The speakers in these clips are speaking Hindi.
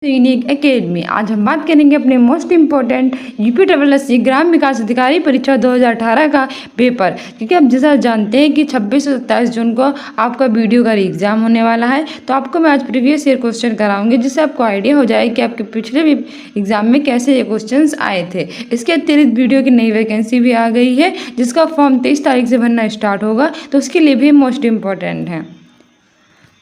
Unique academy. आज हम बात करेंगे अपने मोस्ट इम्पोर्टेंट यूपीएससी ग्राम विकास अधिकारी परीक्षा 2018 का पेपर, क्योंकि आप जैसा जानते हैं कि 26 और 27 जून को आपका वीडियो का एग्जाम होने वाला है। तो आपको मैं आज प्रीवियस ईयर क्वेश्चन कराऊंगी, जिससे आपको आइडिया हो जाए कि आपके पिछले भी एग्जाम में कैसे ये क्वेश्चंस आए थे। इसके अतिरिक्त वीडियो की नई वैकेंसी भी आ गई है, जिसका फॉर्म 23 तारीख से भरना स्टार्ट होगा, तो उसके लिए भी मोस्ट इम्पॉर्टेंट है।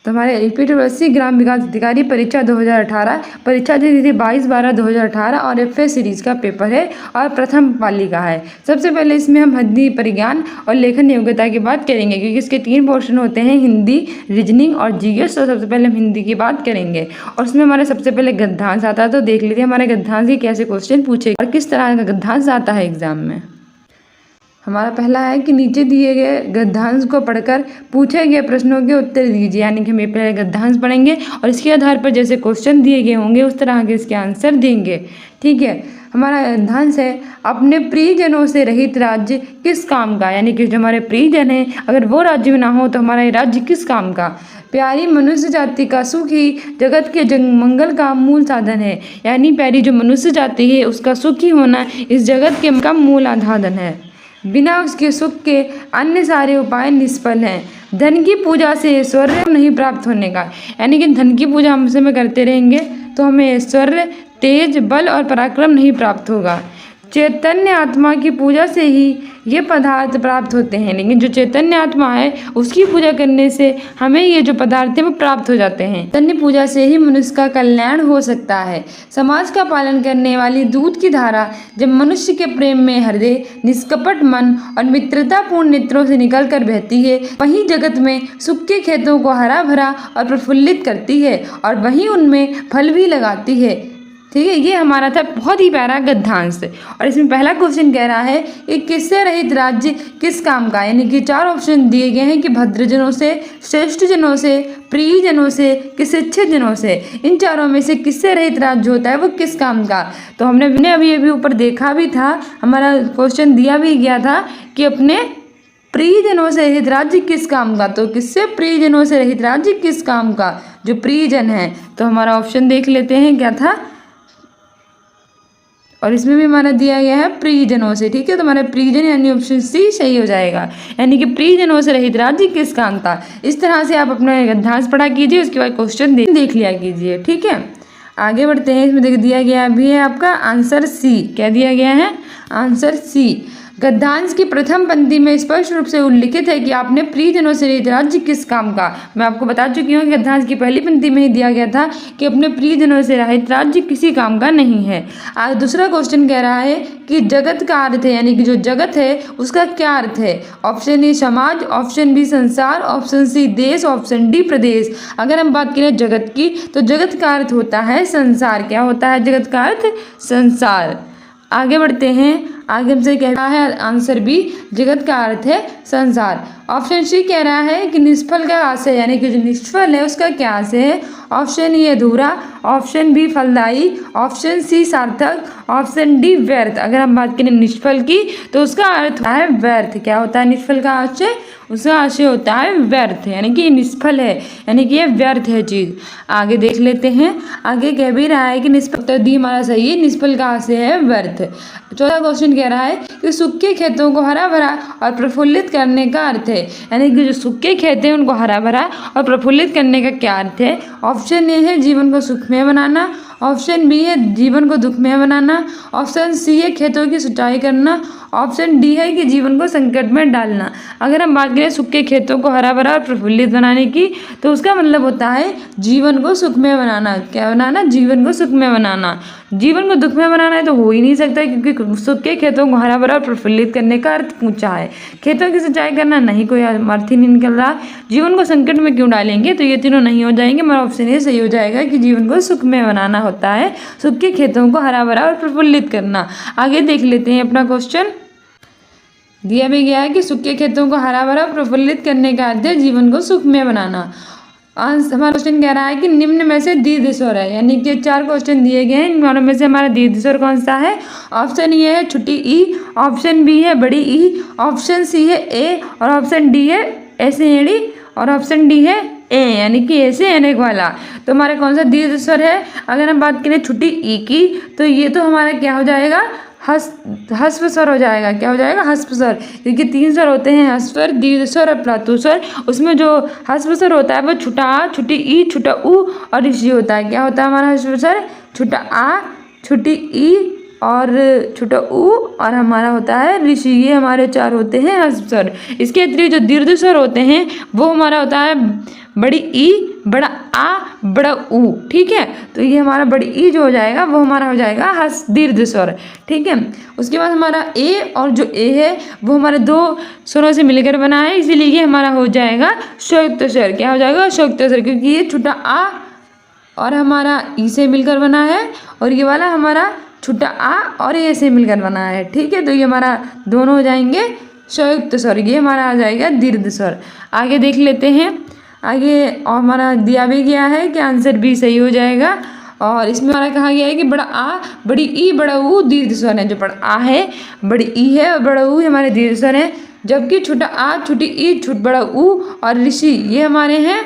तो हमारे यूपीएससी ग्राम विकास अधिकारी परीक्षा 2018 परीक्षा तिथि 22/12/2018 और एफए सीरीज का पेपर है और प्रथम पाली का है। सबसे पहले इसमें हम हिंदी परिज्ञान और लेखन योग्यता की बात करेंगे, क्योंकि इसके 3 पोर्शन होते हैं, हिंदी, रीजनिंग और जीएस। तो सबसे पहले हम हिंदी की बात करेंगे और उसमें हमारे सबसे पहले गद्यांश आता है। तो देख लीजिए हमारे गद्यांश के कैसे क्वेश्चन पूछे और किस तरह का गद्यांश आता है एग्जाम में। हमारा पहला है कि नीचे दिए गए गद्यांश को पढ़कर पूछे गए प्रश्नों के उत्तर दीजिए। यानी कि हम ये पहले गद्यांश पढ़ेंगे और इसके आधार पर जैसे क्वेश्चन दिए गए होंगे उस तरह के इसके आंसर देंगे। ठीक है, हमारा गद्यांश है, अपने प्रियजनों से रहित राज्य किस काम का। यानी कि जो हमारे प्रियजन हैं, अगर वो राज्य में ना हो तो हमारा राज्य किस काम का। प्यारी मनुष्य जाति का सुख ही जगत के मंगल का मूल साधन है। यानी प्यारी जो मनुष्य जाति है उसका सुख ही होना इस जगत के का मूल आधार है। बिना उसके सुख के अन्य सारे उपाय निष्फल हैं। धन की पूजा से ऐश्वर्य नहीं प्राप्त होने का। यानी कि धन की पूजा हम समय करते रहेंगे तो हमें ऐश्वर्य, तेज, बल और पराक्रम नहीं प्राप्त होगा। चैतन्य आत्मा की पूजा से ही ये पदार्थ प्राप्त होते हैं। लेकिन जो चैतन्य आत्मा है उसकी पूजा करने से हमें ये जो पदार्थ है वो प्राप्त हो जाते हैं। चैतन्य पूजा से ही मनुष्य का कल्याण हो सकता है। समाज का पालन करने वाली दूध की धारा जब मनुष्य के प्रेम में हृदय, निष्कपट मन और मित्रतापूर्ण नेत्रों से निकल कर बहती है, वहीं जगत में सुख के खेतों को हरा भरा और प्रफुल्लित करती है और वहीं उनमें फल भी लगाती है। ठीक है, ये हमारा था बहुत ही प्यारा गद्यांश। और इसमें पहला क्वेश्चन कह रहा है कि किससे रहित राज्य किस काम का। यानी कि 4 ऑप्शन दिए गए हैं कि भद्रजनों से, श्रेष्ठ जनों से, प्रियजनों से, कि शिक्षित जनों से। इन चारों में से किससे रहित राज्य होता है वो किस काम का। तो हमने अभी ऊपर देखा भी था, हमारा क्वेश्चन दिया भी गया था कि अपने प्रियजनों से रहित राज्य किस काम का। तो किससे प्रियजनों से रहित राज्य किस काम का, जो प्रियजन है। तो हमारा ऑप्शन देख लेते हैं क्या था, और इसमें भी हमारा दिया गया है प्रियजनों से। ठीक है, तो हमारा प्रियजन यानी ऑप्शन सी सही हो जाएगा। यानी कि प्रियजनों से रहित राज्य किस काम का। इस तरह से आप अपना गद्यांश पढ़ा कीजिए, उसके बाद क्वेश्चन देख लिया कीजिए। ठीक है, आगे बढ़ते हैं। इसमें दिया गया भी है आपका आंसर सी। क्या दिया गया है, आंसर सी। गद्यांश की प्रथम पंक्ति में स्पष्ट रूप से उल्लिखित है कि आपने प्रियजनों से रहित राज्य किस काम का। मैं आपको बता चुकी हूँ कि गद्यांश की पहली पंक्ति में ही दिया गया था कि अपने प्रियजनों से रहित राज्य किसी काम का नहीं है। आज दूसरा क्वेश्चन कह रहा है कि जगत का अर्थ है, यानी कि जो जगत है उसका क्या अर्थ है। ऑप्शन ए समाज, ऑप्शन बी संसार, ऑप्शन सी देश, ऑप्शन डी प्रदेश। अगर हम बात करें जगत की तो जगत का अर्थ होता है संसार। क्या होता है जगत का अर्थ, संसार। आगे बढ़ते हैं, आगे हमसे कह रहा है आंसर बी, जगत का अर्थ है संसार। ऑप्शन सी कह रहा है कि निष्फल का आशय, यानी कि जो निष्फल है उसका क्या आशय है। ऑप्शन ए अधूरा, ऑप्शन बी फलदायी, ऑप्शन सी सार्थक, ऑप्शन डी व्यर्थ। अगर हम बात करें निष्फल की तो उसका अर्थ होता है व्यर्थ। क्या होता है निष्फल का आशय, उसका आशय होता है व्यर्थ, यानी कि निष्फल है, यानी कि ये व्यर्थ है चीज़। आगे देख लेते हैं, आगे कह भी रहा है कि निष्फल, उत्तर दी हमारा सही है, निष्फल का आशय है व्यर्थ। चौथा क्वेश्चन कह रहा है कि सूखे खेतों को हरा भरा और प्रफुल्लित करने का अर्थ है। यानी कि जो सूखे खेत हैं उनको हरा भरा और प्रफुल्लित करने का क्या अर्थ है। ऑप्शन ए है जीवन को सुखमय बनाना, ऑप्शन बी है जीवन को दुखमय बनाना, ऑप्शन सी है खेतों की सिंचाई करना, ऑप्शन डी है कि जीवन को संकट में डालना। अगर हम बात करें सूखे खेतों को हरा भरा और प्रफुल्लित बनाने की तो उसका मतलब होता है जीवन को सुखमय बनाना। क्या बनाना, जीवन को सुखमय बनाना। जीवन को दुखमय बनाना है तो हो ही नहीं सकता, क्योंकि सूखे खेतों को हरा भरा और प्रफुल्लित करने का अर्थ पूछा है। खेतों की सिंचाई करना नहीं, कोई अर्थ ही नहीं निकल रहा। जीवन को संकट में क्यों डालेंगे, तो ये तीनों नहीं हो जाएंगे। हमारा ऑप्शन ए सही हो जाएगा कि जीवन को सुखमय बनाना होता है सूखे खेतों को हरा भरा और प्रफुल्लित करना। आगे देख लेते हैं, अपना क्वेश्चन दिया भी गया है कि सूखे खेतों को हरा भरा प्रफुल्लित करने का अर्थ है जीवन को सुखमय बनाना। हमारा क्वेश्चन कह रहा है कि निम्न में से दीर्घ स्वर है। यानी कि 4 क्वेश्चन दिए गए हैं, इनमें में से हमारा दीर्घ स्वर कौन सा है। ऑप्शन ए है छोटी ई, ऑप्शन बी है बड़ी ई, ऑप्शन सी है ए और ऑप्शन डी है ऐसे एड़ी और ऑप्शन डी है ए, यानी कि ए से एन वाला। तो हमारा कौन सा दीर्घ स्वर है? अगर हम बात करें छोटी ई की, तो ये तो हमारा क्या हो जाएगा? हस्व स्वर हो जाएगा। क्या हो जाएगा? हस्व स्वर। क्योंकि 3 स्वर होते हैं, हस्व स्वर, दीर्घ स्वर और प्लातु स्वर। उसमें जो हस्व स्वर होता है वो छोटा आ, छोटी ई, छोटा ऊ और ऋषि होता है। क्या होता है हमारा हस्व स्वर? छोटा आ, छोटी ई और छोटा ऊ और हमारा होता है ऋषि। ये हमारे 4 होते हैं हस्व स्वर। इसके अतिरिक्त जो दीर्घ स्वर होते हैं वो हमारा होता है बड़ी ई, बड़ा आ, बड़ा ऊ। ठीक है, तो ये हमारा बड़ी ई जो हो जाएगा वो हमारा हो जाएगा दीर्घ स्वर। ठीक है, उसके बाद हमारा ए, और जो ए है वो हमारे 2 स्वरों से मिलकर बना है, इसीलिए ये हमारा हो जाएगा संयुक्त स्वर। क्या हो जाएगा? संयुक्त स्वर, क्योंकि ये छोटा आ और हमारा ई से मिलकर बना है, और ये वाला हमारा छोटा आ और ए से मिलकर बना है। ठीक है, तो ये हमारा दोनों हो जाएंगे संयुक्त स्वर। ये हमारा आ जाएगा दीर्घ स्वर। आगे देख लेते हैं। आगे और हमारा दिया भी गया है कि आंसर बी सही हो जाएगा। और इसमें हमारा कहा गया है कि बड़ा आ, बड़ी ई, बड़ा ऊ दीर्घ स्वर है। जो बड़ा आ है, बड़ी ई है और बड़ा ऊ हमारे दीर्घ स्वर है। जबकि छोटा आ, छोटी ई, बड़ा ऊ और ऋषि ये हमारे हैं,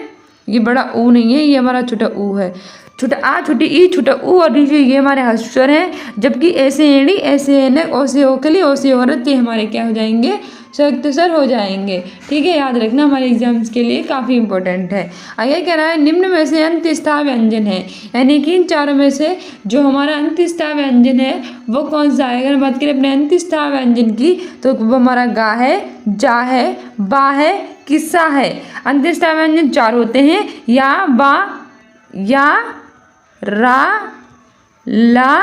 ये बड़ा ऊ नहीं है, ये हमारा छोटा ऊ है। छोटा आ, छोटी ई, छोटा ऊ और ऋषि ये हमारे हस्व स्वर हैं। जबकि ऐसे एड़ी, ऐसे एनक, ओ से ओखली, ओ से औरत ये हमारे क्या हो जाएंगे? संयुक्त स्वर हो जाएंगे। ठीक है, याद रखना, हमारे एग्जाम्स के लिए काफ़ी इंपॉर्टेंट है। आगे कह रहा है निम्न में से अंत्यस्था व्यंजन है, यानी कि इन चारों में से जो हमारा अंत्यस्था व्यंजन है वो कौन सा है? अगर बात करें अपने अंत्यस्था व्यंजन की, तो वो हमारा गा है, जा है, बा है, किस्सा है। अंत्यस्था व्यंजन 4 होते हैं, या, बा, या, रा, ला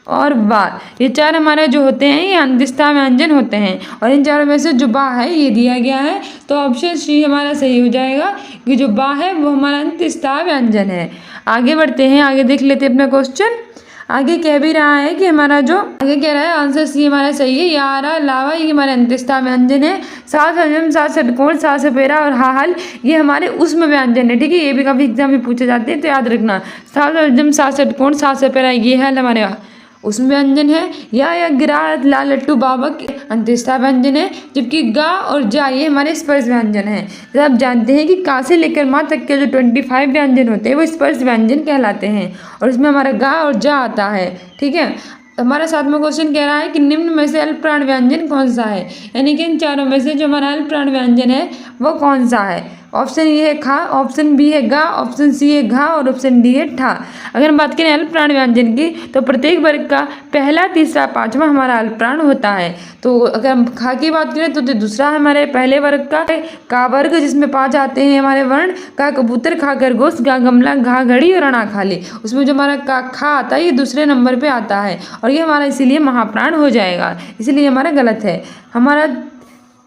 और बा। ये 4 हमारे जो होते हैं ये अंत्यस्था व्यंजन होते हैं। और इन चारों में से जो बा है ये दिया गया है, तो ऑप्शन सी हमारा सही हो जाएगा कि जो बा है वो हमारा अंत्यस्था व्यंजन है। आगे बढ़ते हैं, आगे देख लेते हैं अपना क्वेश्चन। आगे कह भी रहा है कि हमारा जो आगे कह रहा है आंसर सी हमारा सही है। यारा, लावा ये हमारे अंत्यस्था व्यंजन है। सात हजम, सात षटकोण, सात सपेरा और हाहल ये हमारे उष्म व्यंजन है। ठीक है, ये भी काफ़ी एग्जाम में पूछे जाते हैं, तो याद रखना। सात हजम, सात षटकोण, सात सपेरा ये है हमारे उसमें व्यंजन है। या गिरा, ला, लट्टू, बाबक अंत्यस्था व्यंजन है। जबकि गा और जा ये हमारे स्पर्श व्यंजन है। तो आप जानते हैं कि का से लेकर माँ तक के जो 25 व्यंजन होते हैं वो स्पर्श व्यंजन कहलाते हैं, और इसमें हमारा गा और जा आता है। ठीक है, हमारा 7वां क्वेश्चन कह रहा है कि निम्न में से अल्प प्राण व्यंजन कौन सा है, यानी कि इन चारों में से जो हमारा अल्प प्राण व्यंजन है वो कौन सा है? ऑप्शन ए है खा, ऑप्शन बी है गा, ऑप्शन सी है घा और ऑप्शन डी है ठा। अगर हम बात करें अल्प प्राण व्यंजन की, तो प्रत्येक वर्ग का पहला, तीसरा, 5वां हमारा अल्प प्राण होता है। तो अगर हम खा की बात करें तो दूसरा हमारे पहले वर्ग का वर्ग जिसमें 5 आते हैं हमारे वर्ण, का कबूतर, खा खरगोश, गा गमला, घा घड़ी और अणा खाली। उसमें जो हमारा का खा आता है ये दूसरे नंबर पे आता है, और ये हमारा इसीलिए महाप्राण हो जाएगा, इसलिए हमारा गलत है। हमारा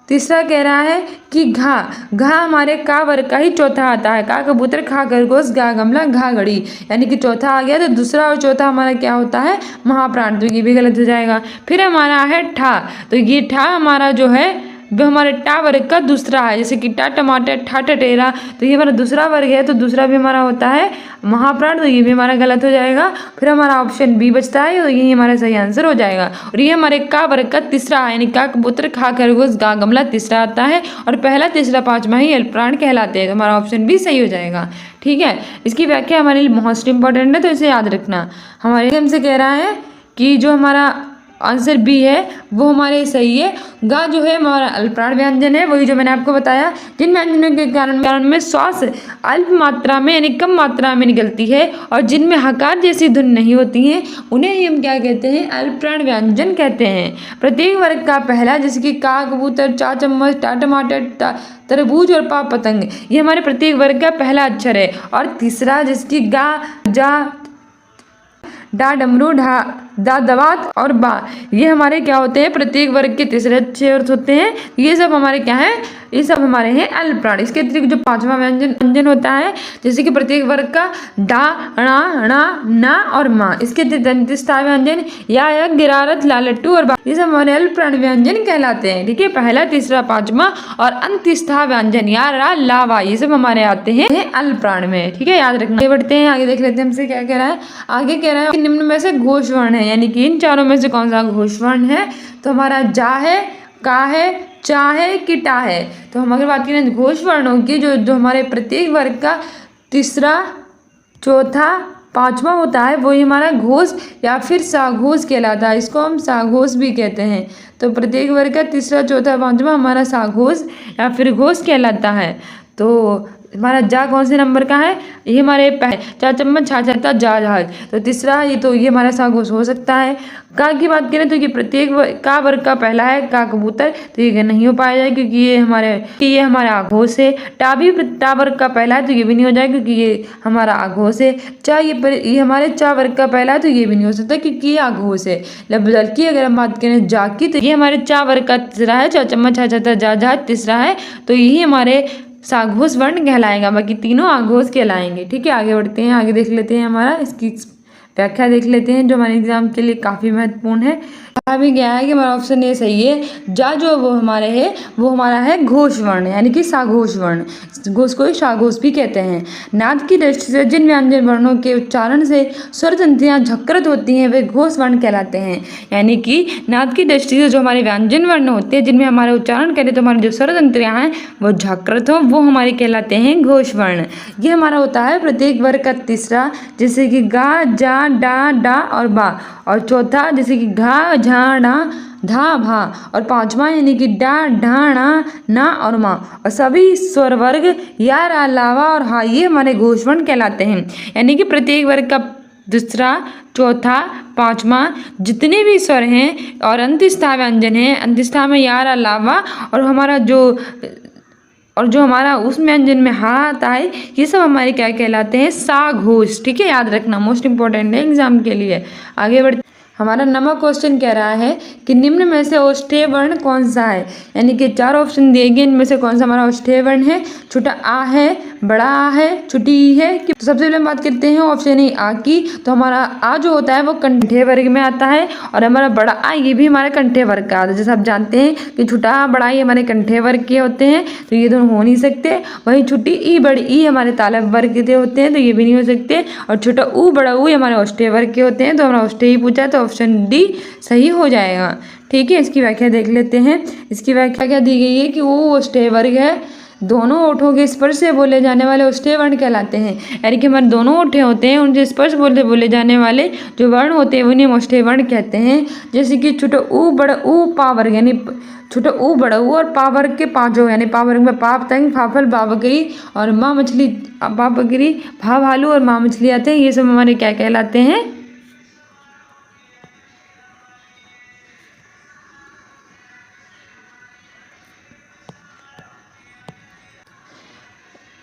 तीसरा कह रहा है कि घा, घा हमारे का वर्ग का ही चौथा आता है। का कबूतर, खा खरगोश, गा गमला, घा घड़ी, यानी कि चौथा आ गया, तो दूसरा और चौथा हमारा क्या होता है? महाप्राण, तो ये भी गलत हो जाएगा। फिर हमारा है ठा, तो ये ठा हमारा जो है वो हमारे टा वर्ग का दूसरा है। जैसे कि टा टमाटर, ठा टटेरा, तो ये हमारा दूसरा वर्ग है, तो दूसरा भी हमारा होता है महाप्राण, तो ये भी हमारा गलत हो जाएगा। फिर हमारा ऑप्शन बी बचता है, तो यही हमारा सही आंसर हो जाएगा। और ये हमारे का वर्ग का तीसरा है, यानी का कबूतर, खा खरगोश, गा गमला तीसरा आता है, और पहला, तीसरा, 5वां ही अल्पप्राण कहलाते हैं, तो हमारा ऑप्शन बी सही हो जाएगा। ठीक है, इसकी व्याख्या हमारे लिए मोस्ट इंपॉर्टेंट है, तो इसे याद रखना। हमारे हमसे कह रहा है कि जो हमारा आंसर बी है वो हमारे सही है। गा जो है हमारा अल्पप्राण व्यंजन है, वही जो मैंने आपको बताया। जिन व्यंजनों के कारण में श्वास अल्प मात्रा में यानी कम मात्रा में निकलती है और जिनमें हकार जैसी धुन नहीं होती है उन्हें ही हम क्या कहते हैं? अल्पप्राण व्यंजन कहते हैं। प्रत्येक वर्ग का पहला, जैसे कि का कबूतर, चा चम्मच, टा टमाटर, तरबूज और पा पतंग, ये हमारे प्रत्येक वर्ग का पहला अक्षर है। और तीसरा जिसकी गा, जा, डा डमरू, ढा, दा दवात और बा, ये हमारे क्या होते हैं? प्रत्येक वर्ग के तीसरे अक्षर होते हैं। ये सब हमारे क्या है? ये सब हमारे हैं अल्पप्राण। इसके अतिरिक्त जो 5वां व्यंजन होता है, जैसे कि प्रत्येक वर्ग का डा, णा, णा, ना और मा, इसके अतिरिक्त अंत्यस्था व्यंजन या गिरारत, लालट्टू और बा, ये सब हमारे अल्पप्राण व्यंजन कहलाते हैं। ठीक है, पहला, तीसरा, 5वां और अंत्यस्था व्यंजन या रा, ला, वा, ये सब हमारे आते हैं अल्पप्राण में। ठीक है, याद रखना। आगे बढ़ते हैं, आगे देख लेते हैं हमसे क्या कह रहा है। आगे कह रहा है कि निम्न में से घोष वर्ण है, यानी कि इन चारों में से कौन सा घोष वर्ण है? तो हमारा जा है, का है, चा है कि टा है। तो हम अगर बात करें घोष वर्णों की, जो हमारे प्रत्येक वर्ग का तीसरा, चौथा, पांचवा होता है, वही हमारा घोष या फिर साघोष कहलाता है। इसको हम साघोष भी कहते हैं। तो प्रत्येक वर्ग का तीसरा, चौथा, पांचवा हमारा साघोष या फिर घोष कहलाता है। तो हमारा जा कौन से नंबर का है? ये हमारे चा चम्मच, छा छाता, जा जहाज। तो तीसरा ये हमारा साघोष हो सकता है। का की बात करें तो ये प्रत्येक का वर्ग का पहला है, का कबूतर, तो ये नहीं हो पाएगा क्योंकि ये हमारा आघोष है। टा वर्ग का पहला है, तो ये भी नहीं हो जाएगा क्योंकि ये हमारा आघोष है। चा ये हमारे चा वर्ग का पहला है, तो ये भी नहीं हो सकता क्योंकि ये आघोष है। बल्कि अगर हम बात करें जा की, तो ये हमारे चा वर्ग का तीसरा है, चा चम्मच, छा छाता, जा जहाज तीसरा है, तो यही हमारे साघोष वर्ण कहलाएगा। बाकी तीनों आघोष कहलाएंगे। ठीक है, आगे बढ़ते हैं, आगे देख लेते हैं, हमारा इसकी व्याख्या देख लेते हैं जो हमारे एग्जाम के लिए काफ़ी महत्वपूर्ण है। कहा भी गया है कि हमारा ऑप्शन ए सही है। जा जो वो हमारा है घोष वर्ण, यानी कि साघोष वर्ण। घोष को साघोष भी कहते हैं। नाद की दृष्टि से जिन व्यंजन वर्णों के उच्चारण से स्वर तंत्रियां झक्कृत होती हैं वे घोष वर्ण कहलाते हैं। यानी कि नाद की दृष्टि से जो हमारे व्यंजन वर्ण होते हैं जिनमें हमारे उच्चारण करें तो हमारे जो स्वर तंत्रियां हैं वो झक्कृत हो, वो हमारे कहलाते हैं घोष वर्ण। ये हमारा होता है प्रत्येक वर्ग का तीसरा, जैसे कि गा, जा, डा, डा और बा। और चौथा जैसे कि घा, झा, डा, धा, भा। और पांचवा यानी कि डा, ढा, णा, ना और मा। और सभी स्वर वर्ग या, रा, लावा और हा ये हमारे घोष वर्ण कहलाते हैं। यानी कि प्रत्येक वर्ग का दूसरा, चौथा, पांचवा जितने भी स्वर हैं और अंतस्था व्यंजन हैं, अंतस्था में या, रा, लावा और जो हमारा उस व्यंजन में हा आता है, ये सब हमारे क्या कहलाते हैं? साघोष। ठीक है, याद रखना, मोस्ट इंपॉर्टेंट है एग्जाम के लिए। आगे बढ़ते, हमारा नंबर क्वेश्चन कह रहा है कि निम्न में से औष्ठेय वर्ण कौन सा है। यानी कि 4 ऑप्शन दिए गए, इनमें से कौन सा हमारा औष्ठेय वर्ण है? छोटा आ है, बड़ा आ है, छोटी ई है। तो सबसे पहले हम बात करते हैं ऑप्शन ए आ की। तो हमारा आ जो होता है वो कंठे वर्ग में आता है और हमारा बड़ा आ ये भी हमारे कंठे वर्ग का आता है। जैसे आप जानते हैं कि छोटा आ, बड़ा ई हमारे कंठे वर्ग के होते हैं, तो ये दोनों हो नहीं सकते। वहीं छोटी ई, बड़ी ई हमारे तालब वर्ग के होते हैं, तो ये भी नहीं हो सकते। और छोटा ऊ, बड़ा ऊ हमारे औष्ठेय वर्ग के होते हैं, तो हमारा औष्ठेय ही पूछा है, तो ऑप्शन डी सही हो जाएगा। ठीक है, इसकी व्याख्या देख लेते हैं। इसकी व्याख्या क्या दी गई है कि वो औष्ठेय वर्ग है, दोनों ओठों के स्पर्श से बोले जाने वाले औष्ठेय वर्ण कहलाते हैं। यानी कि हमारे दोनों ओठे होते हैं, उनसे स्पर्श बोले जाने वाले जो वर्ण होते हैं उन्हें औष्ठेय वर्ण कहते हैं। जैसे कि छोटा ऊ, बड़ा ऊ, पा वर्ग, यानी छोटा ऊ, बड़ा ऊ और पा वर्ग के पांचों, यानी पा वर्ग में पा, पतंग, फाफल, बा बकरी और माँ मछली, पा बकरी, भा भालू और माँ मछली आते हैं। ये सब हमारे क्या कहलाते हैं?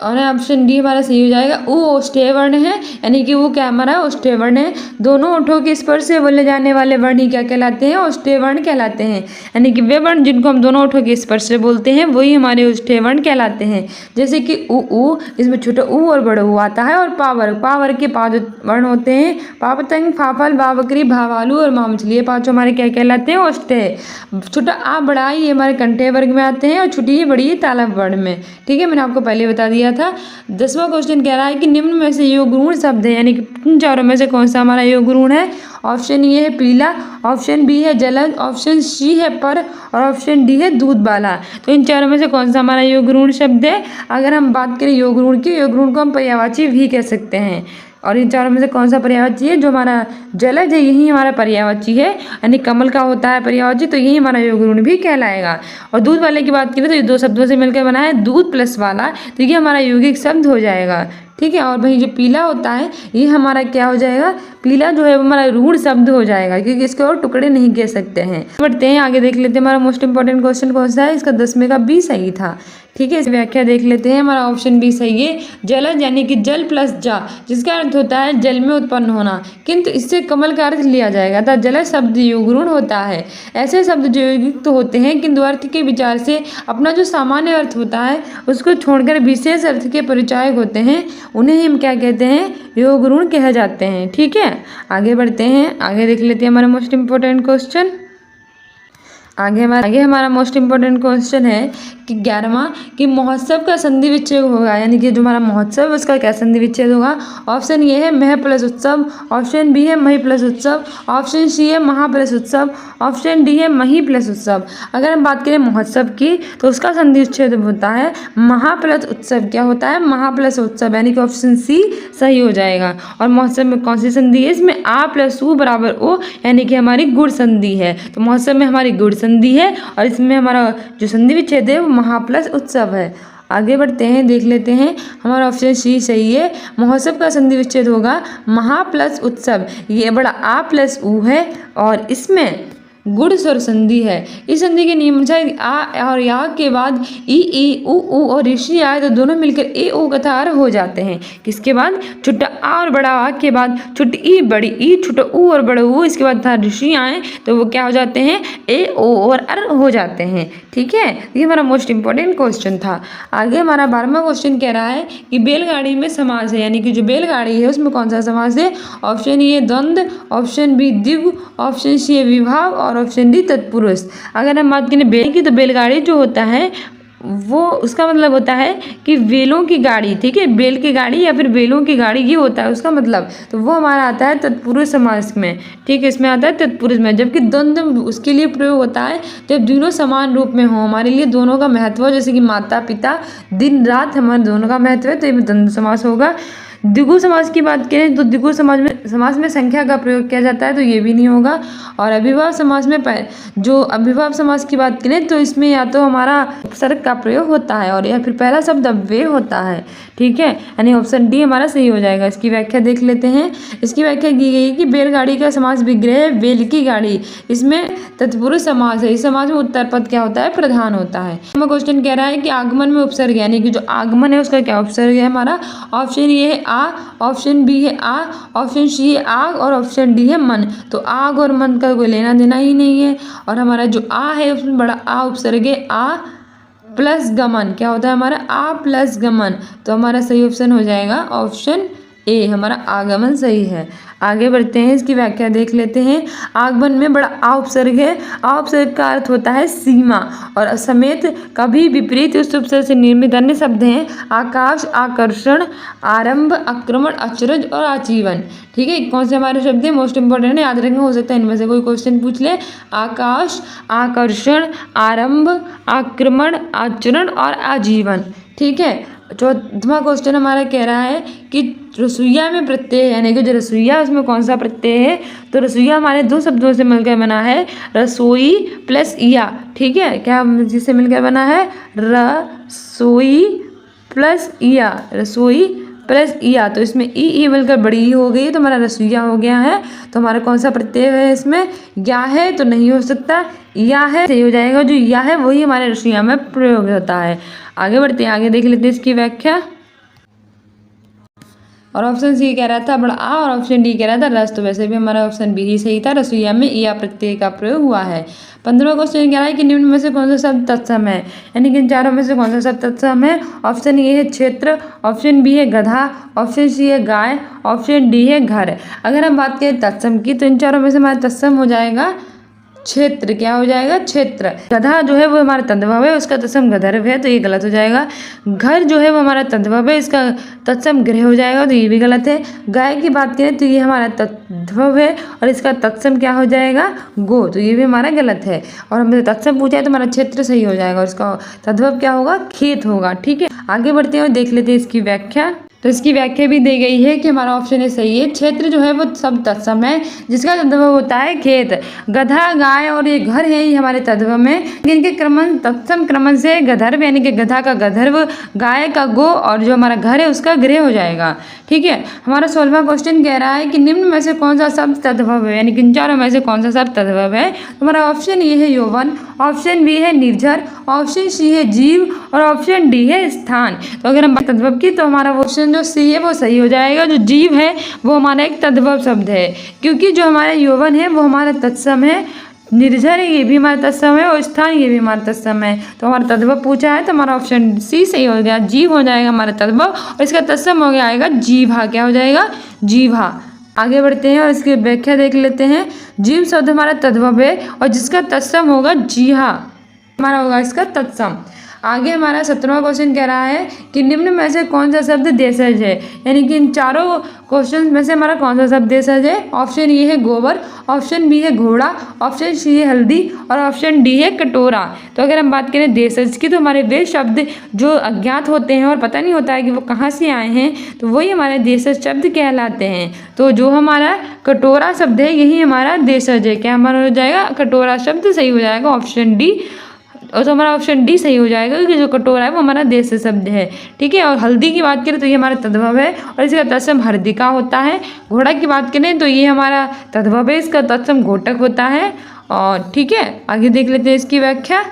और ऑप्शन डी हमारा सही हो जाएगा। ऊ औष्ठेय वर्ण है, यानी कि वो क्या हमारा औष्ठेय वर्ण है। दोनों ओठों के स्पर्श से बोले जाने वाले वर्ण ही क्या कहलाते हैं? औष्ठेय वर्ण कहलाते हैं। यानी कि वे वर्ण जिनको हम दोनों ओठों के स्पर्श से बोलते हैं वही हमारे औष्ठेय वर्ण कहलाते हैं। जैसे कि ऊ, इसमें छोटा ऊ और बड़ा ऊ आता है। और पा वर्ग के 5 वर्ण होते हैं, पा, पतंग, फाफल, बा बकरी, भा भालू और माँ मछली। ये 5 हमारे क्या कहलाते हैं? औष्ठेय। छोटा आ, बड़ा ये हमारे कंठे वर्ग में आते हैं और छोटी बड़ी तालब वर्ण में। ठीक है, मैंने आपको पहले बता दिया था। 10वां क्वेश्चन कह रहा है कि निम्न में से योग गुण शब्द है, यानी कि इन चारों में से कौन सा हमारा योग गुण है? ऑप्शन ए है पीला, ऑप्शन बी है जलद, ऑप्शन सी है पर और ऑप्शन डी है दूध वाला। तो इन चारों में से कौन सा हमारा योग गुण शब्द है? अगर हम बात करें योग गुण की, योग गुण को हम पर्यायवाची भी कह सकते हैं। और इन चारों में से कौन सा पर्यायवाची है? जो हमारा जलज है यही हमारा पर्यायवाची है, यानी कमल का होता है पर्यायवाची, तो यही हमारा योग गुण भी कहलाएगा। और दूध वाले की बात करें तो ये 2 शब्दों से मिलकर बना है, दूध प्लस वाला, तो ये हमारा यौगिक शब्द हो जाएगा। ठीक है, और भाई जो पीला होता है ये हमारा क्या हो जाएगा? पीला जो है वो हमारा रूढ़ शब्द हो जाएगा, क्योंकि इसके और टुकड़े नहीं कह सकते हैं। बढ़ते हैं आगे, देख लेते हैं हमारा मोस्ट इंपॉर्टेंट क्वेश्चन कौन सा है। इसका 10वें का बी सही था। ठीक है, इस व्याख्या देख लेते हैं। हमारा ऑप्शन बी सही है, जलज, यानी कि जल प्लस जा, जिसका अर्थ होता है जल में उत्पन्न होना, किंतु इससे कमल का अर्थ लिया जाएगा था। जलज शब्द योगरूढ़ होता है। ऐसे शब्द जो युक्त तो होते हैं किंतु अर्थ के विचार से अपना जो सामान्य अर्थ होता है उसको छोड़कर विशेष अर्थ के परिचायक होते हैं, उन्हें हम क्या कहते हैं? योगरूढ़ कहे जाते हैं। ठीक है, आगे बढ़ते हैं, आगे देख लेते हैं हमारा मोस्ट इंपॉर्टेंट क्वेश्चन। आगे हमारा मोस्ट इम्पोर्टेंट क्वेश्चन है कि 11वां कि महोत्सव का संधि विच्छेद होगा, यानी कि जो हमारा महोत्सव है उसका क्या संधि विच्छेद होगा। ऑप्शन ए है मह प्लस उत्सव, ऑप्शन बी है मही प्लस उत्सव, ऑप्शन सी है महा प्लस उत्सव, ऑप्शन डी है मही प्लस उत्सव। अगर हम बात करें महोत्सव की तो उसका संधि विच्छेद होता है महा प्लस उत्सव। क्या होता है? महा प्लस उत्सव, यानी कि ऑप्शन सी सही हो जाएगा। और महोत्सव में कौन सी संधि है? इसमें आ प्लस उ बराबर ओ, यानी कि हमारी गुण संधि है। तो महोत्सव में हमारी गुण संधि है और इसमें हमारा जो संधि विच्छेद है वो महा प्लस उत्सव है। आगे बढ़ते हैं, देख लेते हैं। हमारा ऑप्शन सी सही है, महोत्सव का संधि विच्छेद होगा महा प्लस उत्सव। ये बड़ा आ प्लस उ है और इसमें गुण स्वर संधि है। इस संधि के नियम अनुसार आ और या के बाद ई उ और ऋषि आए तो दोनों मिलकर ए ओ तथा र हो जाते हैं। किसके बाद? छोटा आ और बड़ा आ के बाद छोटी ई बड़ी ई, छोटा उ और बड़ा उ, इसके बाद था ऋषि आए तो वो क्या हो जाते हैं? ए ओ और अर हो जाते हैं। ठीक है, ये हमारा मोस्ट इंपॉर्टेंट क्वेश्चन था। आगे हमारा 12वां क्वेश्चन कह रहा है कि बैलगाड़ी में समास है, यानी कि जो बैलगाड़ी है उसमें कौन सा समास है। ऑप्शन ए द्वंद्व, ऑप्शन बी द्विगु, ऑप्शन सी विभाव और ऑप्शन डी तत्पुरुष। अगर हम बात करें बैल की तो बैलगाड़ी जो होता है वो उसका मतलब होता है कि बैलों की गाड़ी। ठीक है, बैल की गाड़ी या फिर बैलों की गाड़ी, ये होता है उसका मतलब। तो वो हमारा आता है तत्पुरुष समास में। ठीक है, इसमें आता है तत्पुरुष में। जबकि द्वंद्व उसके लिए प्रयोग होता है जब दोनों समान रूप में हो, हमारे लिए दोनों का महत्व हो, जैसे कि माता पिता दिन रात हमारे दोनों का महत्व है, तो ये द्वंद्व समास होगा। द्विगु समास की बात करें तो द्विगु समास में संख्या का प्रयोग किया जाता है, तो ये भी नहीं होगा। और अभिभाव समास में जो अभिभाव समास की बात करें तो इसमें या तो हमारा उपसर्ग का प्रयोग होता है और या फिर पहला शब्द अव्यय होता है। ठीक है, यानी ऑप्शन डी हमारा सही हो जाएगा। इसकी व्याख्या देख लेते हैं। इसकी व्याख्या की गई है कि बैलगाड़ी का समास विग्रह है बैल की गाड़ी, इसमें तत्पुरुष समास है। इस समास में उत्तर पद क्या होता है? प्रधान होता है। क्वेश्चन कह रहा है कि आगमन में उपसर्ग, यानी कि जो आगमन है उसका क्या उपसर्ग है हमारा। ऑप्शन ए है आ, ऑप्शन बी है आ, ऑप्शन सी है आग और ऑप्शन डी है मन। तो आग और मन का कोई लेना देना ही नहीं है। और हमारा जो आ है उसमें बड़ा आ उपसर्ग है आ प्लस गमन। क्या होता है हमारा? आ प्लस गमन। तो हमारा सही ऑप्शन हो जाएगा ऑप्शन ए, हमारा आगमन सही है। आगे बढ़ते हैं, इसकी व्याख्या देख लेते हैं। आगमन में बड़ा आ उपसर्ग है। आ उपसर्ग का अर्थ होता है सीमा और समेत कभी विपरीत उस उपसर्ग से निर्मित अन्य शब्द हैं आकाश, आकर्षण, आरंभ, आक्रमण, अचरज और आजीवन। ठीक है, कौन से हमारे शब्द हैं? मोस्ट इंपॉर्टेंट है, याद रखना। हो सकता है इनमें से कोई क्वेश्चन पूछ ले। आकाश, आकर्षण, आरंभ, आक्रमण, आचरण और आजीवन। ठीक है, 14वां क्वेश्चन हमारा कह रहा है कि रसोईया में प्रत्यय, यानी कि जो रसोईया उसमें कौन सा प्रत्यय है। तो रसोईया हमारे दो शब्दों से मिलकर बना है, रसोई प्लस ईया। ठीक है, क्या जिससे मिलकर बना है? रसोई प्लस ईया, रसोई प्लस ईया। तो इसमें ई मिलकर बड़ी ई हो गई तो हमारा रसोईया हो गया है। तो हमारा कौन सा प्रत्यय है इसमें? या है तो नहीं हो सकता, या है सही हो जाएगा। जो या है वही हमारे रसोईया में प्रयोग होता है। आगे बढ़ते हैं, आगे देख लेते हैं इसकी व्याख्या। और ऑप्शन सी कह रहा था बड़ा आ और ऑप्शन डी कह रहा था रस। तो वैसे भी हमारा ऑप्शन बी ही सही था, रसोईया में ईया प्रत्यय का प्रयोग हुआ है। 15वां क्वेश्चन कह रहा है कि निम्न में से कौन सा शब्द तत्सम है, यानी कि इन चारों में से कौन सा शब्द तत्सम है। ऑप्शन ए है क्षेत्र, ऑप्शन बी है गधा, ऑप्शन सी है गाय, ऑप्शन डी है घर। अगर हम बात करें तत्सम की तो इन चारों में से हमारा तत्सम हो जाएगा क्षेत्र। क्या हो जाएगा? क्षेत्र। गधा जो है वो हमारा तद्भव है, उसका तत्सम गधर्व है, तो ये गलत हो जाएगा। घर जो है वो हमारा तद्भव है, इसका तत्सम गृह हो जाएगा, तो ये भी गलत है। गाय की बात करें तो ये हमारा तद्भव है और इसका तत्सम क्या हो जाएगा? गो, तो ये भी हमारा गलत है। और हमसे तत्सम पूछा है तो हमारा क्षेत्र सही हो जाएगा और इसका तद्भव क्या होगा? खेत होगा। ठीक है, आगे बढ़ते हैं और देख लेते हैं इसकी व्याख्या। तो इसकी व्याख्या भी दी गई है कि हमारा ऑप्शन ए सही है। क्षेत्र जो है वो सब तत्सम है जिसका तद्भव होता है खेत। गधा, गाय और ये घर है, ये हमारे तद्भव में। इनके क्रमण तत्सम क्रमण से गधर्व, यानी कि गधा का गधर्व, गाय का गो और जो हमारा घर है उसका गृह हो जाएगा। ठीक है, हमारा 16वां क्वेश्चन कह रहा है कि निम्न में से कौन सा शब्द तद्भव है, यानी कि इन चारों में से कौन सा शब्द तद्भव है। हमारा ऑप्शन ए है यौवन, ऑप्शन बी है निर्झर, ऑप्शन सी है जीव और ऑप्शन डी है स्थान। तो अगर हम तद्भव की तो हमारा ऑप्शन जो सी है वो सही हो जाएगा। जो जीव है वो हमारा एक तद्भव शब्द है, क्योंकि जो हमारा यौवन है वो हमारा तत्सम है, निर्झर है ये भी हमारा तत्सम है और स्थान ये भी हमारा तत्सम है। तो हमारा तद्भव पूछा है तो हमारा ऑप्शन सी सही हो गया। जीव हो जाएगा हमारा तद्भव और इसका तत्सम हो गया आएगा जीभा। क्या हो जाएगा? जीभा। आगे बढ़ते हैं और इसकी व्याख्या देख लेते हैं। जीव शब्द हमारा तद्भव है और जिसका तत्सम होगा जीहा, हमारा होगा इसका तत्सम। आगे हमारा 17वां क्वेश्चन कह रहा है कि निम्न में से कौन सा शब्द देशज है, यानी कि इन चारों क्वेश्चन में से हमारा कौन सा शब्द देशज है। ऑप्शन ए है गोबर, ऑप्शन बी है घोड़ा, ऑप्शन सी है हल्दी और ऑप्शन डी है कटोरा। तो अगर हम बात करें देशज की, तो हमारे वे शब्द जो अज्ञात होते हैं और पता नहीं होता है कि वो कहाँ से आए हैं, तो वही हमारे देशज शब्द कहलाते हैं। तो जो हमारा कटोरा शब्द है यही हमारा देशज है। क्या हमारा हो जाएगा, कटोरा शब्द सही हो जाएगा, ऑप्शन डी। और तो हमारा ऑप्शन डी सही हो जाएगा क्योंकि जो कटोरा है वो हमारा देश शब्द है। ठीक है। और हल्दी की बात करें तो ये हमारा तद्भव है और इसका तत्सम हर्दिका होता है। घोड़ा की बात करें तो ये हमारा तद्भव है, इसका तत्सम घोटक होता है। और ठीक है, आगे देख लेते हैं इसकी व्याख्या।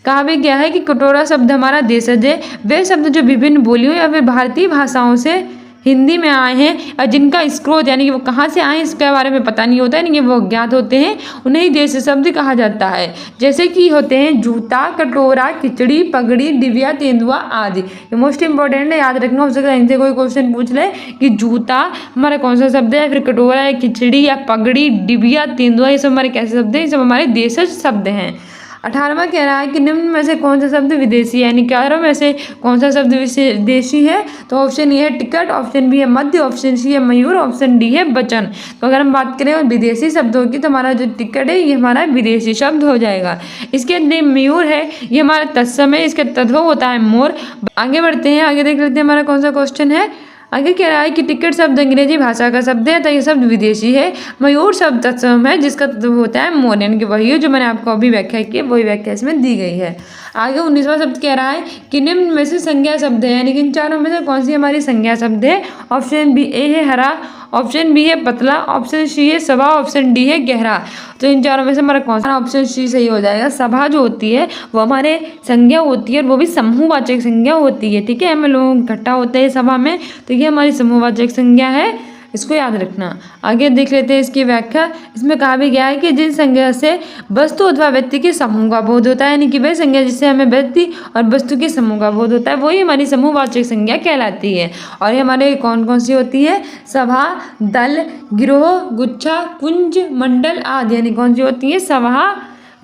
कहा भी गया है कि कटोरा शब्द हमारा देशज है वे शब्द जो विभिन्न बोलियों या फिर भारतीय भाषाओं से हिंदी में आए हैं और जिनका स्रोत यानी कि वो कहाँ से आए इसके बारे में पता नहीं होता है, यानी कि वो अज्ञात होते हैं, उन्हें देश शब्द कहा जाता है। जैसे कि होते हैं जूता, कटोरा, खिचड़ी, पगड़ी, डिबिया, तेंदुआ आदि। ये मोस्ट इंपॉर्टेंट है, याद रखना। हो सकता है इनसे कोई क्वेश्चन पूछ ले कि जूता हमारा कौन सा शब्द है, फिर कटोरा या खिचड़ी या पगड़ी, डिबिया, तेंदुआ, ये सब हमारे कैसे शब्द हैं, ये सब हमारे देशज शब्द हैं। 18वां कह रहा है कि निम्न में से कौन सा शब्द विदेशी है, यानी 11 में से कौन सा शब्द विदेशी है। तो ऑप्शन ए है टिकट, ऑप्शन बी है मध्य, ऑप्शन सी है मयूर, ऑप्शन डी है बचन। तो अगर हम बात करें विदेशी शब्दों की तो हमारा जो टिकट है ये हमारा विदेशी शब्द हो जाएगा। इसके अंदर मयूर है, ये हमारा तत्सम है, इसका तद्भव होता है मोर। आगे बढ़ते हैं, आगे देख लेते हैं हमारा कौन सा क्वेश्चन है। आगे कह रहा है कि टिकट शब्द अंग्रेजी भाषा का शब्द है तो ये शब्द विदेशी है। मयूर शब्द तत्सम है जिसका होता है मोर, यानी कि वही है जो मैंने आपको अभी व्याख्या की है, वही व्याख्या इसमें दी गई है। आगे 19वां शब्द कह रहा है कि निम्न में से संज्ञा शब्द है, यानी कि इन चारों में से कौन सी हमारी संज्ञा शब्द है। ऑप्शन बी ए है हरा, ऑप्शन बी है पतला, ऑप्शन सी है सभा, ऑप्शन डी है गहरा। तो इन चारों में से हमारा कौन सा, ऑप्शन सी सही हो जाएगा। सभा जो होती है वो हमारे संज्ञा होती है और वो भी समूहवाचक संज्ञा होती है। ठीक है, हम लोग इकट्ठा होते हैं सभा में, तो ये हमारी समूहवाचक संज्ञा है, इसको याद रखना। आगे देख लेते हैं इसकी व्याख्या। इसमें कहा भी गया है कि जिन संज्ञा से वस्तु अथवा व्यक्ति के समूह का बोध होता है, यानी कि वह संज्ञा जिससे हमें व्यक्ति और वस्तु के समूह का बोध होता है वही हमारी समूहवाचक संज्ञा कहलाती है। और ये हमारे कौन कौन सी होती है, सभा, दल, गिरोह, गुच्छा, कुंज, मंडल आदि। यानी कौन सी होती है, सभा,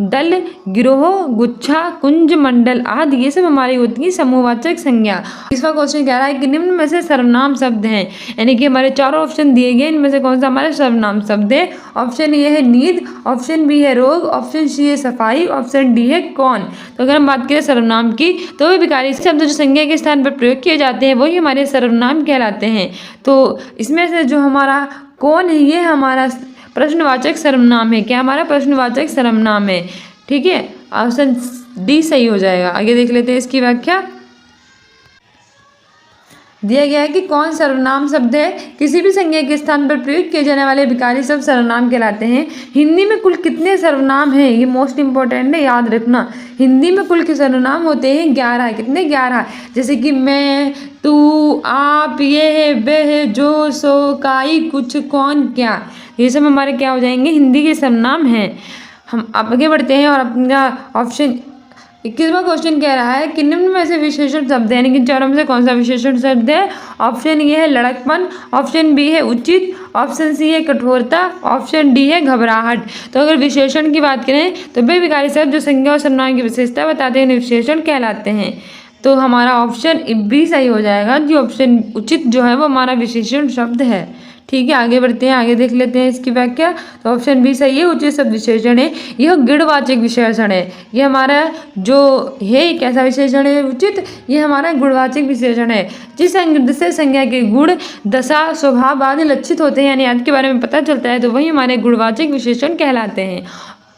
दल, गिरोह, गुच्छा, कुंज, मंडल आदि, ये सब हमारी होती है समूहवाचक संज्ञा। इसका क्वेश्चन कह रहा है कि निम्न में से सर्वनाम शब्द हैं, यानी कि हमारे चारों ऑप्शन दिए गए, इनमें से कौन सा हमारा सर्वनाम शब्द है। ऑप्शन ए है नींद, ऑप्शन बी है रोग, ऑप्शन सी है सफाई, ऑप्शन डी है कौन। तो अगर हम बात करें सर्वनाम की तो वे विकारी शब्द जो संज्ञा के स्थान पर प्रयोग किए जाते हैं वही हमारे सर्वनाम कहलाते हैं। तो इसमें से जो हमारा कौन है ये हमारा प्रश्नवाचक सर्वनाम है। क्या हमारा प्रश्नवाचक सर्वनाम है। ठीक है, ऑप्शन डी सही हो जाएगा। आगे देख लेते हैं इसकी व्याख्या। दिया गया है कि कौन सर्वनाम शब्द है, किसी भी संज्ञा के स्थान पर प्रयोग किए जाने वाले विकारी शब्द सर्वनाम कहलाते हैं। हिंदी में कुल कितने सर्वनाम हैं, ये मोस्ट इंपॉर्टेंट है, याद रखना। हिंदी में कुल के सर्वनाम होते हैं 11। कितने, 11। जैसे कि मैं, तू, आप, ये, वह, जो, सो, काई, कुछ, कौन, क्या, ये सब हमारे क्या हो जाएंगे, हिंदी के सर्वनाम हैं। हम आगे बढ़ते हैं और अपना ऑप्शन 21वां क्वेश्चन कह रहा है कि निम्न में से विशेषण शब्द है, यानी कि चारों में से कौन सा विशेषण शब्द है। ऑप्शन ए है लड़कपन, ऑप्शन बी है उचित, ऑप्शन सी है कठोरता, ऑप्शन डी है घबराहट। तो अगर विशेषण की बात करें तो वे विकारी शब्द जो संज्ञा और सर्वनाम की विशेषता बताते हैं विशेषण कहलाते हैं। तो हमारा ऑप्शन बी सही हो जाएगा, जो ऑप्शन उचित जो है वो हमारा विशेषण शब्द है। ठीक है, आगे बढ़ते हैं, आगे देख लेते हैं इसकी व्याख्या। तो ऑप्शन बी सही है, उचित शब्द विशेषण है, यह गुणवाचक विशेषण है। ये हमारा जो है कैसा विशेषण है, उचित, ये हमारा गुणवाचक विशेषण है जिससे संज्ञा के गुण, दशा, स्वभाव आदि लक्षित होते हैं, यानी आदि के बारे में पता चलता है, तो वही हमारे गुणवाचक विशेषण कहलाते हैं।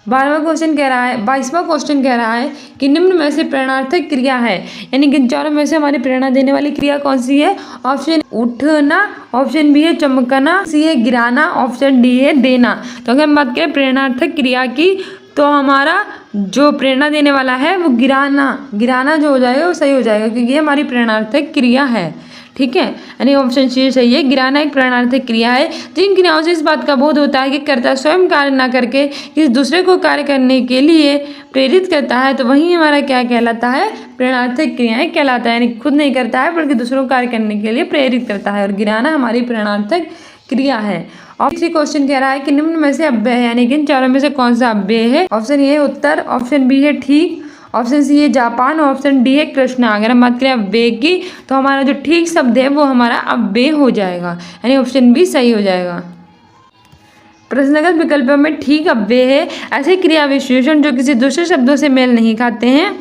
22वां क्वेश्चन कह रहा है कि निम्न में से प्रेरणार्थक क्रिया है, यानी कि चारों में से हमारी प्रेरणा देने वाली क्रिया कौन सी है। ऑप्शन उठना, ऑप्शन बी है चमकना, सी है गिराना, ऑप्शन डी है देना। तो अगर हम बात करें प्रेरणार्थक क्रिया की तो हमारा जो प्रेरणा देने वाला है वो गिराना जो हो जाएगा वो सही हो जाएगा, क्योंकि ये हमारी प्रेरणार्थक क्रिया है। ठीक है, यानी ऑप्शन सी सही है। गिराना एक प्रेरणार्थक क्रिया है जिन क्रियाओं से इस बात का बोध होता है कि कर्ता स्वयं कार्य न करके किसी दूसरे को कार्य करने के लिए प्रेरित करता है, तो वही हमारा क्या कहलाता है, प्रेरणार्थक क्रियाएं कहलाता है। यानी खुद नहीं करता है बल्कि दूसरों को कार्य करने के लिए प्रेरित करता है, और गिराना हमारी प्रेरणार्थक क्रिया है। और इसी क्वेश्चन कह रहा है कि निम्न में से अव्यय है, यानी कि इन चारों में से कौन सा अव्यय है। ऑप्शन ए है उत्तर, ऑप्शन बी है ठीक, ऑप्शन सी है जापान, ऑप्शन डी है कृष्णा। अगर हम बात करें अव्यय की तो हमारा जो ठीक शब्द है वो हमारा अव्यय हो जाएगा, यानी ऑप्शन बी सही हो जाएगा। प्रश्नगत विकल्पों में ठीक अव्यय है ऐसे क्रिया विशेषण जो किसी दूसरे शब्दों से मेल नहीं खाते हैं,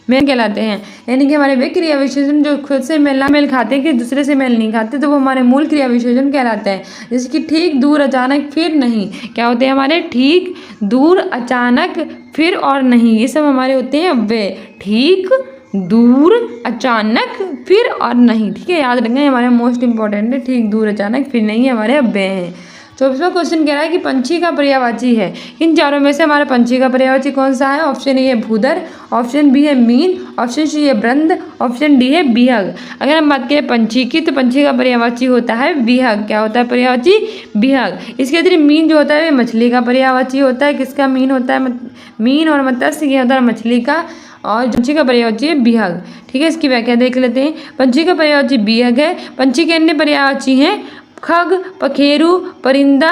मेल कहलाते हैं। यानी कि हमारे वे क्रिया विशेषण जो खुद से मेल खाते हैं कि दूसरे से मेल नहीं खाते, तो वो हमारे मूल क्रिया विशेषण कहलाते हैं। जैसे कि ठीक, दूर, अचानक, फिर, नहीं, क्या होते हैं हमारे ठीक, दूर, अचानक, फिर और नहीं, ये सब हमारे होते हैं अव्यय। ठीक, दूर, अचानक, फिर और नहीं, ठीक है, याद रखना हमारे मोस्ट इंपॉर्टेंट है। ठीक, दूर, अचानक, फिर, नहीं हमारे अव्यय हैं। 24वां क्वेश्चन कह रहा है कि पंछी का पर्यायवाची है, इन चारों में से हमारे पंछी का पर्यायवाची कौन सा है। ऑप्शन ए है भूधर, ऑप्शन बी है मीन, ऑप्शन सी है ब्रंद, ऑप्शन डी है बिहग। अगर हम बात करें पंछी की तो पंछी का पर्यायवाची होता है बिहग। क्या होता है पर्यायवाची? बिहग। इसके अतिरिक्त मीन जो होता है मछली का पर्यायवाची होता है। किसका मीन होता है? मीन और मत्स्य क्या होता है? मछली का। और पंछी का पर्यायवाची है बिहग। ठीक है, इसकी व्याख्या देख लेते हैं। पंछी का पर्यायवाची बिहग है। पंछी के अन्य पर्यायवाची हैं खग, पखेरु, परिंदा,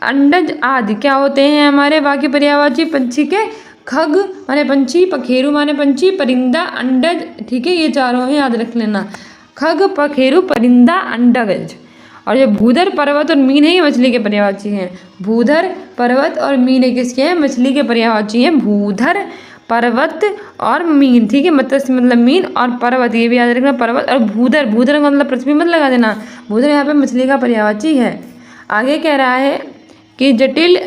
अंडज आदि। क्या होते हैं हमारे बाकी पर्यायवाची पंछी के? खग माने पंछी, पखेरु माने पंछी, परिंदा, अंडज। ठीक है, ये चारों हैं, याद रख लेना। खग, पखेरु, परिंदा, अंडज। और जो भूधर, पर्वत और मीन है ये मछली के पर्यायवाची हैं। भूधर, पर्वत और मीन है किसके हैं? मछली के पर्यायवाची हैं। भूधर, पर्वत और मीन। ठीक है, मत्स्य मतलब मीन और पर्वत, ये भी याद रखना। पर्वत और भूधर, भूधर का मतलब पृथ्वी मत लगा देना, भूधर यहाँ पे मछली का पर्यायवाची है। आगे कह रहा है कि जटिल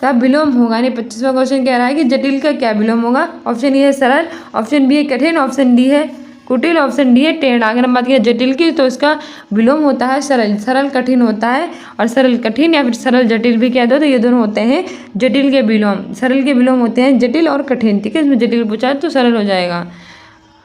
का विलोम होगा, यानी 25वां क्वेश्चन कह रहा है कि जटिल का क्या विलोम होगा। ऑप्शन ए है सरल, ऑप्शन बी है कठिन, ऑप्शन डी है कुटिल, ऑप्शन डी है टेढ़ा। अगर हम बात करें जटिल की तो इसका विलोम होता है सरल। सरल कठिन होता है, और सरल कठिन या फिर सरल जटिल भी कह दो तो ये दोनों होते हैं जटिल के विलोम। सरल के विलोम होते हैं जटिल और कठिन। ठीक है, इसमें जटिल पूछा है तो सरल हो जाएगा।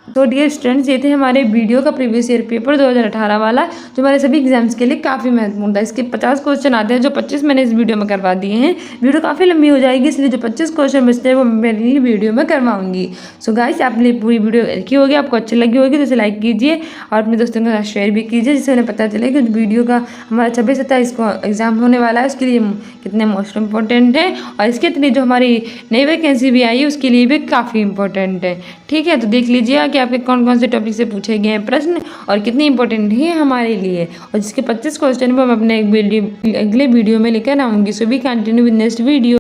तो डियर स्टूडेंट्स, ये थे हमारे वीडियो का प्रीवियस ईयर पेपर 2018 वाला, जो हमारे सभी एग्जाम्स के लिए काफ़ी महत्वपूर्ण था। इसके 50 क्वेश्चन आते हैं, जो 25 मैंने इस वीडियो में करवा दिए हैं। वीडियो काफ़ी लंबी हो जाएगी, इसलिए जो 25 क्वेश्चन बचते हैं वो मेरे लिए वीडियो में करवाऊंगी। सो गाइस, आपने पूरी वीडियो देखी होगी, आपको अच्छी लगी होगी तो इसे लाइक कीजिए और अपने दोस्तों के साथ शेयर भी कीजिए, जिससे उन्हें पता चले कि वीडियो का हमारा 26-27 को एग्जाम होने वाला है, उसके लिए कितने मोस्ट इंपॉर्टेंट है, और इसके अतिरिक्त जो हमारी नई वैकेंसी भी आई है उसके लिए भी काफ़ी इंपॉर्टेंट है। ठीक है, तो देख लीजिए कि आपके कौन कौन से टॉपिक से पूछे गए हैं प्रश्न और कितने इंपॉर्टेंट है हमारे लिए, और जिसके 25 क्वेश्चन को हम अपने अगले वीडियो में लेकर आऊँगी। सो भी कंटिन्यू विद नेक्स्ट वीडियो।